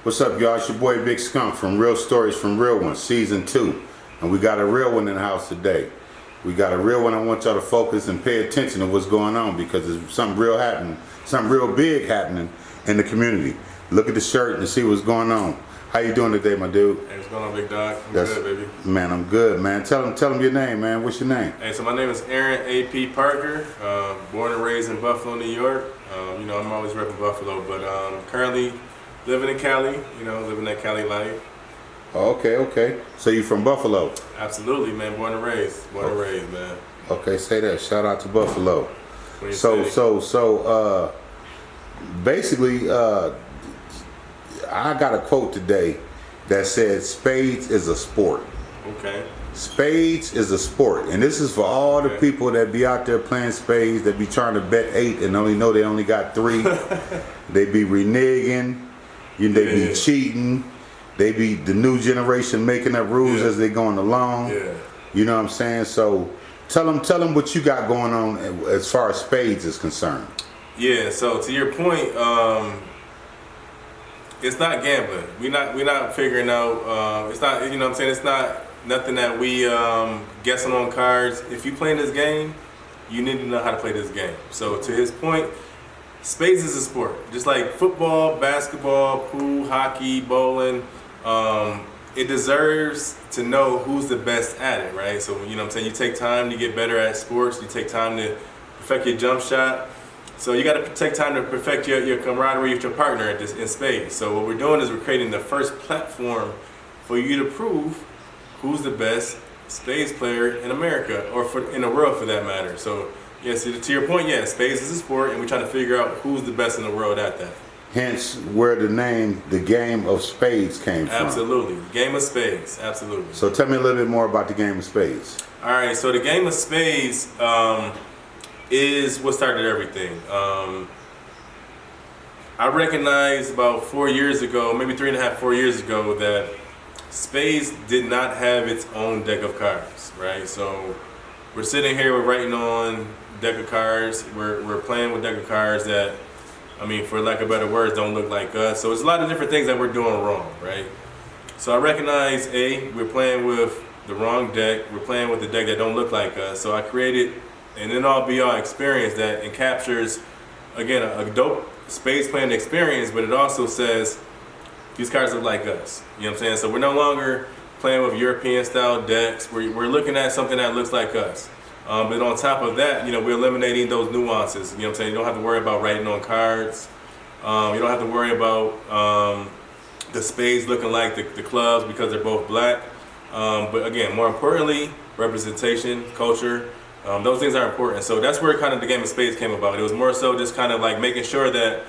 What's up, y'all? It's your boy Big Skunk from Real Stories from Real Ones, Season 2. And we got a real one in the house today. We got a real one. I want y'all to focus and pay attention to what's going on because there's something real happening, something real big happening in the community. Look at the shirt and see what's going on. How you doing today, my dude? Hey, what's going on, big dog? I'm good, baby. Man, I'm good, man. Tell them your name, man. What's your name? Hey, so my name is AaRON A.P. Parker. Born and raised in Buffalo, New York. You know, I'm always repping Buffalo, but currently living in Cali. You know, living that Cali life. Oh, okay. So you from Buffalo? Absolutely, man. Born and raised. Born and raised, man. Okay, say that. Shout out to Buffalo. Basically, I got a quote today that said, "Spades is a sport." Okay. Spades is a sport, and this is for all the people that be out there playing spades, that be trying to bet 8 and only know they only got 3. They be reneging, they be cheating. They be the new generation making up rules as they going along. Yeah. You know what I'm saying? So tell them what you got going on as far as spades is concerned. Yeah. So to your point, it's not gambling. We're not figuring out. It's not. You know what I'm saying? It's not nothing that we guessing on cards. If you playing this game, you need to know how to play this game. So to his point, spades is a sport, just like football, basketball, pool, hockey, bowling. It deserves to know who's the best at it, right? So, you know what I'm saying, you take time to get better at sports, you take time to perfect your jump shot. So you got to take time to perfect your camaraderie with your partner in spades. So what we're doing is we're creating the first platform for you to prove who's the best spades player in America, or in the world for that matter. So yes, to your point, yeah, spades is a sport, and we're trying to figure out who's the best in the world at that. Hence where the name, the game of spades, came from. Absolutely. Game of spades. Absolutely. So tell me a little bit more about the game of spades. All right. So the game of spades is what started everything. I recognized about 4 years ago, maybe 3.5, 4 years ago, that spades did not have its own deck of cards, right? So we're sitting here, we're writing on deck of cards. We're playing with deck of cards that, I mean, for lack of better words, don't look like us. So it's a lot of different things that we're doing wrong, right? So I recognize, we're playing with the wrong deck. We're playing with the deck that don't look like us. So I created an end-all-be-all experience that encaptures, again, a dope spades playing experience, but it also says, these cards look like us. You know what I'm saying? So we're no longer playing with European-style decks. We're looking at something that looks like us. But on top of that, you know, we're eliminating those nuances. You know what I'm saying? You don't have to worry about writing on cards. You don't have to worry about the spades looking like the clubs because they're both black. But again, more importantly, representation, culture, those things are important. So that's where kind of the game of spades came about. It was more so just kind of like making sure that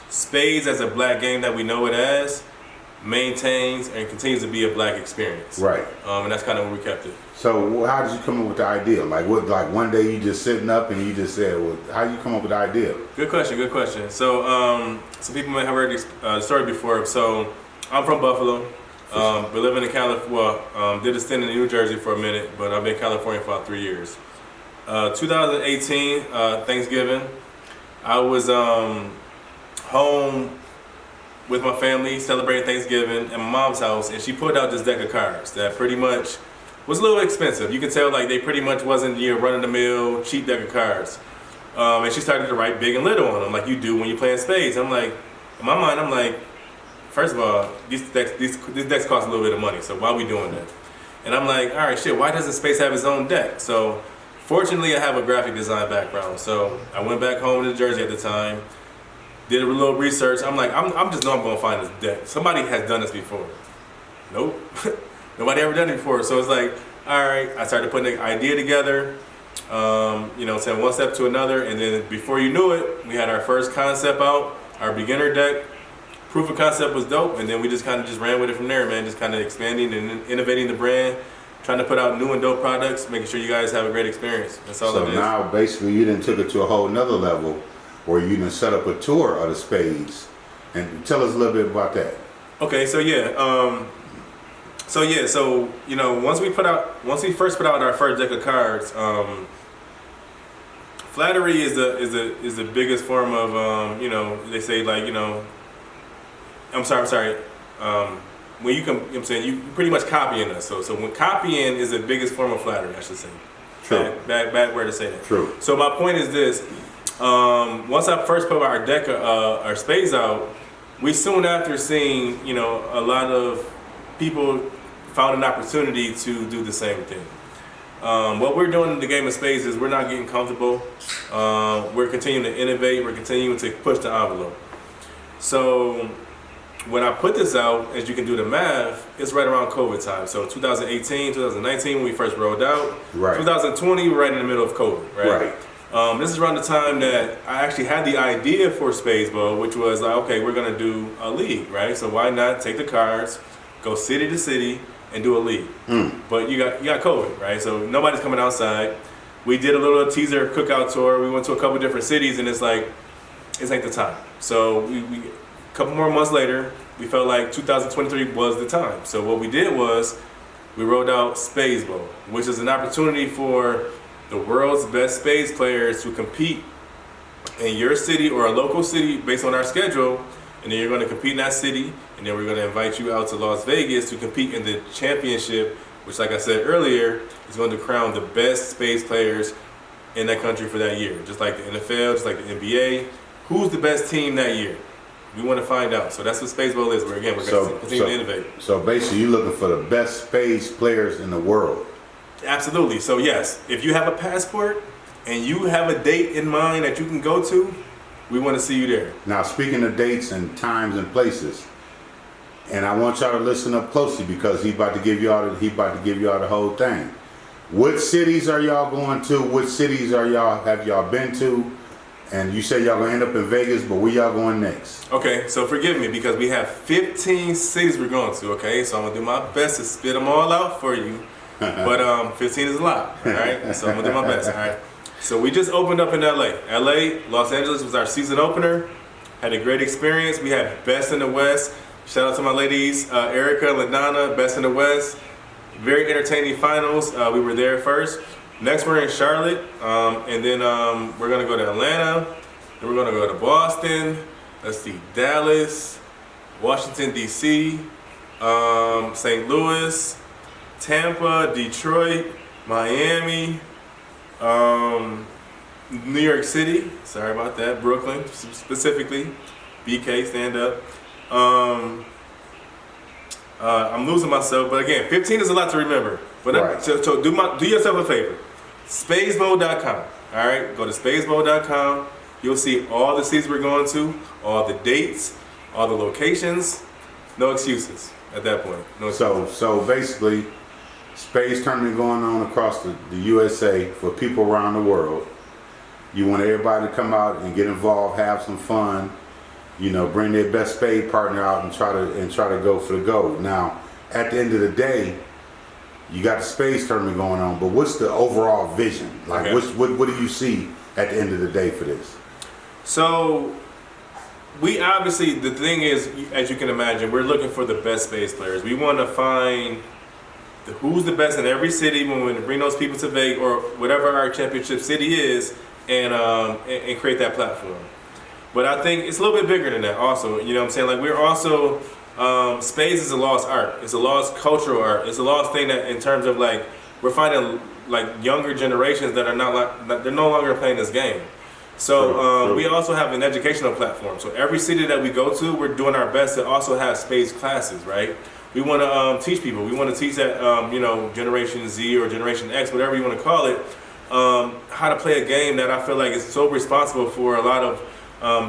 spades as a black game that we know it as maintains and continues to be a black experience. Right. And that's kind of where we kept it. So how did you come up with the idea? Like one day you just sitting up and you just said, well, how did you come up with the idea? Good question. So some people may have heard the story before. So I'm from Buffalo. But living in California, did a stint in New Jersey for a minute, but I've been in California for about 3 years. 2018, Thanksgiving, I was home with my family celebrating Thanksgiving at my mom's house, and she pulled out this deck of cards that pretty much was a little expensive. You could tell like they pretty much wasn't your run-of-the-mill cheap deck of cards. And she started to write big and little on them like you do when you're playing spades. I'm like, in my mind, I'm like, first of all, these decks cost a little bit of money, so why are we doing that? And I'm like, all right, shit, why doesn't Space have its own deck? So fortunately, I have a graphic design background, so I went back home to Jersey at the time, did a little research. I'm like, I'm just know I'm gonna find this deck. Somebody has done this before. Nope, nobody ever done it before. So it's like, all right, I started putting the idea together, you know, saying one step to another, and then before you knew it, we had our first concept out, our beginner deck. Proof of concept was dope, and then we just kind of just ran with it from there, man. Just kind of expanding and innovating the brand, trying to put out new and dope products, making sure you guys have a great experience. That's all it is. So now, basically, you done took it to a whole nother level, where you done set up a tour of the spades, and tell us a little bit about that. Okay, so yeah, so you know, once we first put out our first deck of cards, flattery is the biggest form of you know, they say like, you know, I'm sorry. when you come, you know what I'm saying, you pretty much copying us. So when copying is the biggest form of flattery, I should say. True. Bad word to say that. True. So my point is this: once I first put our deck, our spades out, we soon after seeing, a lot of people found an opportunity to do the same thing. What we're doing in the game of spades is we're not getting comfortable. We're continuing to innovate. We're continuing to push the envelope. So when I put this out, as you can do the math, it's right around COVID time. So 2018, 2019, when we first rolled out. Right. 2020, we're right in the middle of COVID, right? This is around the time that I actually had the idea for Spades Bowl, which was like, okay, we're gonna do a league, right? So why not take the cards, go city to city, and do a league? But you got COVID, right? So nobody's coming outside. We did a little teaser cookout tour. We went to a couple different cities, and it's like the time. So we a couple more months later, we felt like 2023 was the time. So what we did was we rolled out Spades Bowl, which is an opportunity for the world's best spades players to compete in your city or a local city based on our schedule, and then you're going to compete in that city, and then we're going to invite you out to Las Vegas to compete in the championship, which, like I said earlier, is going to crown the best spades players in that country for that year. Just like the NFL, just like the NBA. Who's the best team that year? We want to find out. So that's what Spades Bowl is. We're going to continue to innovate. So basically, you're looking for the best spades players in the world. Absolutely. So yes, if you have a passport and you have a date in mind that you can go to, we want to see you there. Now, speaking of dates and times and places, and I want y'all to listen up closely because he about to give y'all the whole thing. What cities are y'all going to? What cities have y'all been to? And you say y'all gonna end up in Vegas, but where y'all going next? Okay, so forgive me because we have 15 cities we're going to. Okay, so I'm gonna do my best to spit them all out for you. But 15 is a lot, all right? So I'm gonna do my best, all right? So we just opened up in LA. Los Angeles was our season opener. Had a great experience. We had Best in the West. Shout out to my ladies, Erica and LaDonna, Best in the West. Very entertaining finals. We were there first. Next we're in Charlotte, and then we're gonna go to Atlanta, then we're gonna go to Boston, let's see, Dallas, Washington DC, St. Louis, Tampa, Detroit, Miami, New York City, sorry about that, Brooklyn specifically, BK, stand up. I'm losing myself, but again, 15 is a lot to remember. But right. So do yourself a favor. Spadesbowl.com. All right, go to spadesbowl.com. You'll see all the cities we're going to, all the dates, all the locations. No excuses at that point. No excuses. So basically, spades tournament going on across the USA for people around the world. You want everybody to come out and get involved, have some fun. Bring their best spade partner out and try to go for the gold. Now, at the end of the day, you got the spades tournament going on, but what's the overall vision? Like, okay. What do you see at the end of the day for this? So, we obviously, the thing is, as you can imagine, we're looking for the best spades players. We want to find who's the best in every city when we bring those people to Vegas or whatever our championship city is, and create that platform. But I think it's a little bit bigger than that also. You know what I'm saying? Like, we're also, spades is a lost art. It's a lost cultural art. It's a lost thing that in terms of like, we're finding like younger generations that are they're no longer playing this game. So we also have an educational platform. So every city that we go to, we're doing our best to also have spades classes, right? We want to teach people. We want to teach that, Generation Z or Generation X, whatever you want to call it, how to play a game that I feel like is so responsible for a lot of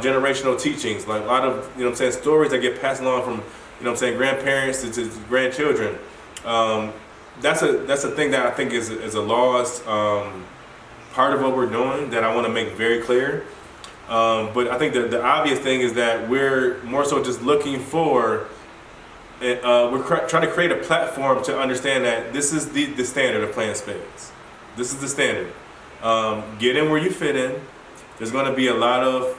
generational teachings, like a lot of, stories that get passed along from, grandparents to grandchildren. That's a thing that I think is a lost part of what we're doing that I want to make very clear. But I think the obvious thing is that we're more so just looking for, we're trying to create a platform to understand that this is the standard of playing spades. This is the standard. Get in where you fit in. There's going to be a lot of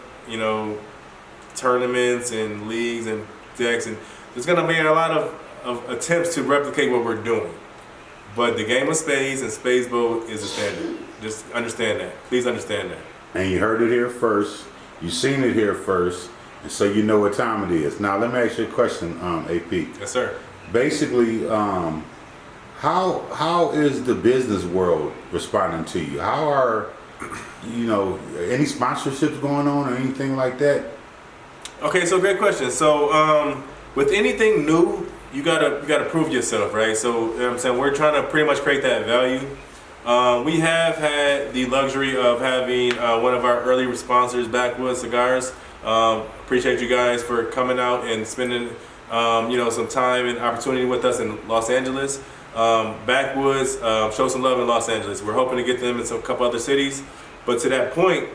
tournaments and leagues and decks, and there's going to be a lot of attempts to replicate what we're doing. But the game of spades and Spades Bowl is a standard. Just understand that. Please understand that. And you heard it here first. You seen it here first. and so you know what time it is. Now let me ask you a question, AP. Yes, sir. Basically, how is the business world responding to you? How are any sponsorships going on or anything like that? Okay, so great question. So with anything new, you gotta prove yourself, right? So you know what I'm saying, we're trying to pretty much create that value. We have had the luxury of having one of our early sponsors, Backwoods Cigars. Appreciate you guys for coming out and spending some time and opportunity with us in Los Angeles. Backwoods, show some love in Los Angeles. We're hoping to get them in a couple other cities. But to that point,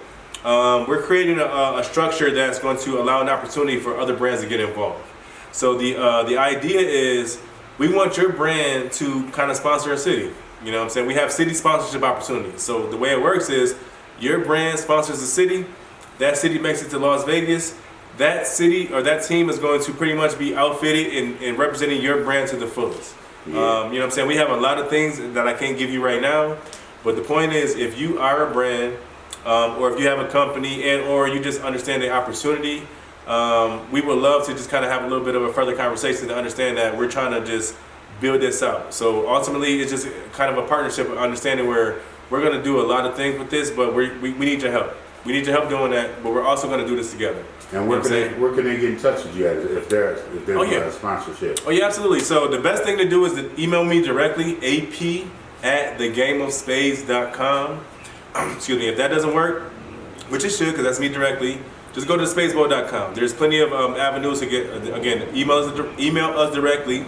we're creating a structure that's going to allow an opportunity for other brands to get involved. So the idea is we want your brand to kind of sponsor a city. You know what I'm saying? We have city sponsorship opportunities. So the way it works is your brand sponsors a city, that city makes it to Las Vegas, that city or that team is going to pretty much be outfitted and representing your brand to the fullest. Yeah. You know what I'm saying? We have a lot of things that I can't give you right now, but the point is if you are a brand or if you have a company and or you just understand the opportunity, we would love to just kind of have a little bit of a further conversation to understand that we're trying to just build this out. So ultimately it's just kind of a partnership, understanding where we're going to do a lot of things with this, but we need your help. We need your help doing that, but we're also going to do this together. And where can they get in touch with you if there's a sponsorship? Oh yeah, absolutely. So the best thing to do is to email me directly, ap@thegameofspades.com. Excuse me, if that doesn't work, which it should because that's me directly, just go to spadesbowl.com. There's plenty of avenues to get, again, email us directly,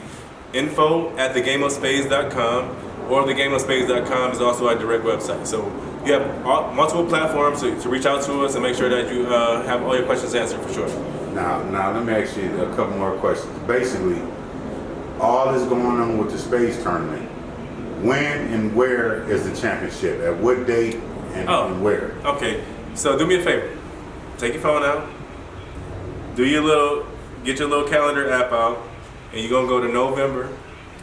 info@thegameofspades.com, or thegameofspades.com is also our direct website. So you have multiple platforms to reach out to us and make sure that you have all your questions answered for sure. Now let me ask you a couple more questions. Basically, all this going on with the Spades tournament, when and where is the championship? At what date and where? Okay, so do me a favor. Take your phone out, get your little calendar app out, and you're gonna go to November,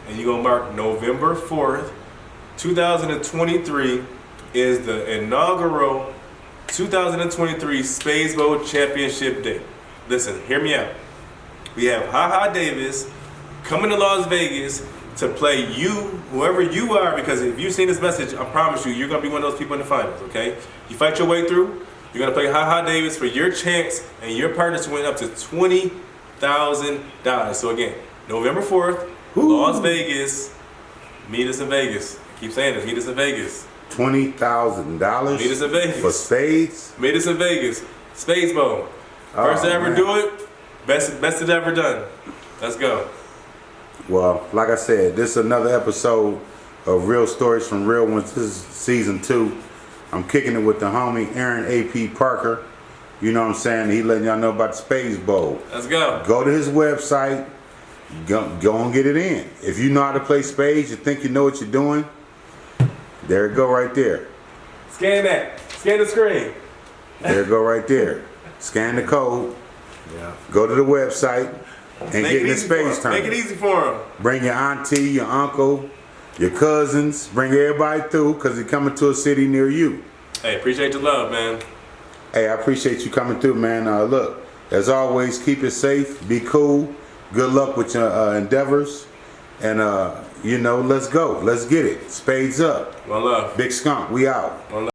and you're gonna mark November 4th, 2023 is the inaugural 2023 Spades Bowl Championship Day. Listen, hear me out. We have HaHa Davis coming to Las Vegas to play you, whoever you are, because if you've seen this message, I promise you, you're gonna be one of those people in the finals, okay? You fight your way through, you're gonna play HaHa Davis for your chance and your partner to win up to $20,000. So again, November 4th, Las Vegas. Meet us in Vegas. I keep saying this, meet us in Vegas. $20,000 Meet us in Vegas. for Spades? Meet us in Vegas. Spades Bowl. First to ever do it, best it ever done. Let's go. Well, like I said, this is another episode of Real Stories from Real Ones. This is season 2. I'm kicking it with the homie Aaron AP Parker. You know what I'm saying? He letting y'all know about the Spades Bowl. Let's go. Go to his website. Go and get it in. If you know how to play spades, you think you know what you're doing, there it go right there. Scan that. Scan the screen. There it go right there. Scan the code. Yeah. Go to the website and get in the spades tournament. Make it easy for him. Bring your auntie, your uncle, your cousins. Bring everybody through because they're coming to a city near you. Hey, appreciate your love, man. Hey, I appreciate you coming through, man. Look, as always, keep it safe. Be cool. Good luck with your endeavors. And, let's go. Let's get it. Spades up. One love. Big Skunk, we out. One love.